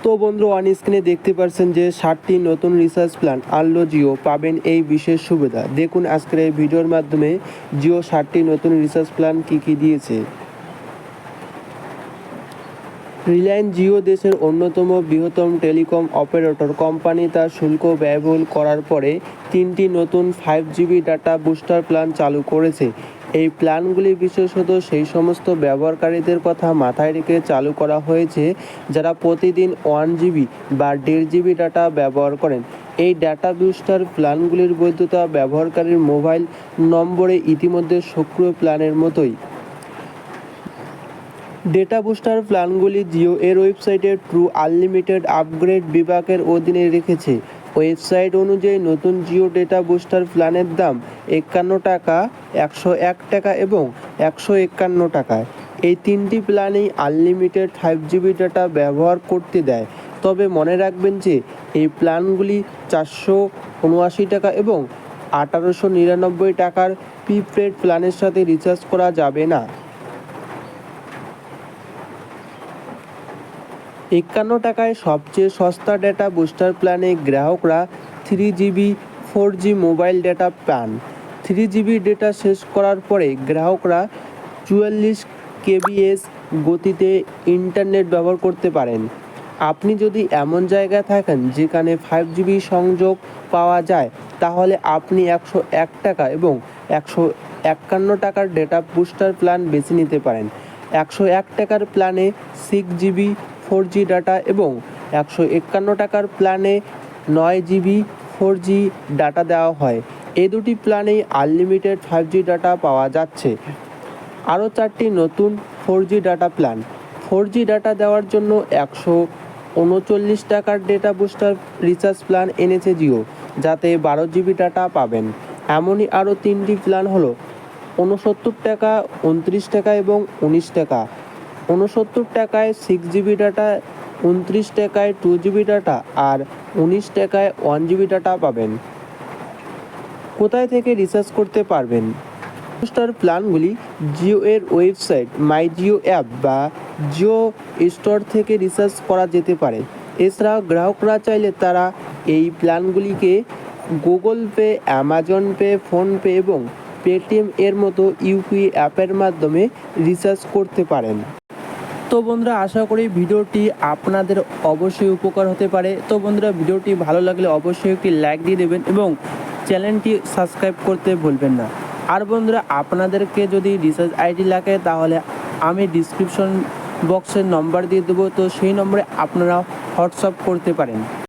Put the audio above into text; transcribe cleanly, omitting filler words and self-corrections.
তো বন্ধু অন স্ক্রিনে দেখতে পাচ্ছেন যে 7টি নতুন রিচার্জ প্ল্যান আনলো জিও, পাবেন এই বিশেষ সুবিধা। দেখুন আজকের এই ভিডিওর মাধ্যমে জিও 7টি নতুন রিচার্জ প্ল্যান কি দিয়েছে। রিলায়েন্স জিও দেশের অন্যতম বৃহত্তম টেলিকম অপারেটর কোম্পানি তার শুল্ক ব্যয়বহুল করার পরে 3টি নতুন 5GB ডাটা বুস্টার প্ল্যান চালু করেছে। এই প্ল্যানগুলি বিশেষত সেই সমস্ত ব্যবহারকারীদের কথা মাথায় রেখে চালু করা হয়েছে যারা প্রতিদিন 1GB বা 1.5GB ডাটা ব্যবহার করেন। এই ডাটা বুস্টার প্ল্যানগুলির বৈধতা ব্যবহারকারীর মোবাইল নম্বরে ইতিমধ্যে সক্রিয় প্ল্যানের মতোই। ডেটা বুস্টার প্ল্যানগুলি জিও এর ওয়েবসাইটে ট্রু আনলিমিটেড আপগ্রেড বিভাগের অধীনে রেখেছে। ওয়েবসাইট অনুযায়ী নতুন জিও ডেটা বুস্টার প্ল্যানের দাম 51 টাকা, 101 টাকা এবং 151 টাকায়। এই তিনটি প্ল্যানেই আনলিমিটেড 5GB ডাটা ব্যবহার করতে দেয়। তবে মনে রাখবেন যে এই প্ল্যানগুলি 479 টাকা এবং 1899 টাকার প্রিপেড প্ল্যানের সাথে রিচার্জ করা যাবে না। 51 টাকায় সবচেয়ে সস্তা ডেটা বুস্টার প্ল্যানে গ্রাহকরা 3GB 4G মোবাইল ডেটা পান। 3GB ডেটা শেষ করার পরে গ্রাহকরা 44 kbs গতিতে ইন্টারনেট ব্যবহার করতে পারেন। আপনি যদি এমন জায়গায় থাকেন যেখানে 5GB সংযোগ পাওয়া যায়, তাহলে আপনি 101 টাকা এবং 151 টাকার ডেটা বুস্টার প্ল্যান বেছে নিতে পারেন। 101 টাকার প্ল্যানে 6GB 4G ডাটা এবং 151 টাকার প্ল্যানে 9GB 4G ডাটা দেওয়া হয়। এই দুটি প্ল্যানেই আনলিমিটেড 5G ডাটা পাওয়া যাচ্ছে। আরও 4টি নতুন 4G data plan. 4G data দেওয়ার জন্য 139 টাকার ডেটা বুস্টার রিচার্জ প্ল্যান এনেছে জিও, যাতে 12GB ডাটা পাবেন। এমনই আরও 3টি প্ল্যান হলো 69 টাকা, 29 টাকা এবং 19 টাকা। 69 টাকায় 6GB ডাটা, 29 টাকায় 2GB ডাটা আর 19 টাকায় 1GB ডাটা পাবেন। কোথায় থেকে রিচার্জ করতে পারবেন? বুস্টার প্ল্যানগুলি জিও এর ওয়েবসাইট, মাই জিও অ্যাপ বা জিও স্টোর থেকে রিচার্জ করা যেতে পারে। এছাড়াও গ্রাহকরা চাইলে তারা এই প্ল্যানগুলিকে Google Pay, Amazon Pay, PhonePe এবং পেটিএম এর মতো ইউপিআই অ্যাপের মাধ্যমে রিচার্জ করতে পারেন। তো বন্ধুরা, আশা করি ভিডিওটি আপনাদের অবশ্যই উপকার হতে পারে। তো বন্ধুরা, ভিডিওটি ভালো লাগলে অবশ্যই একটি লাইক দিয়ে দেবেন এবং চ্যানেলটি সাবস্ক্রাইব করতে ভুলবেন না। আর বন্ধুরা, আপনাদেরকে যদি রিচার্জ আইডি লাগে তাহলে আমি ডিসক্রিপশন বক্সের নম্বর দিয়ে দেবো, তো সেই নম্বরে আপনারা হোয়াটসঅ্যাপ করতে পারেন।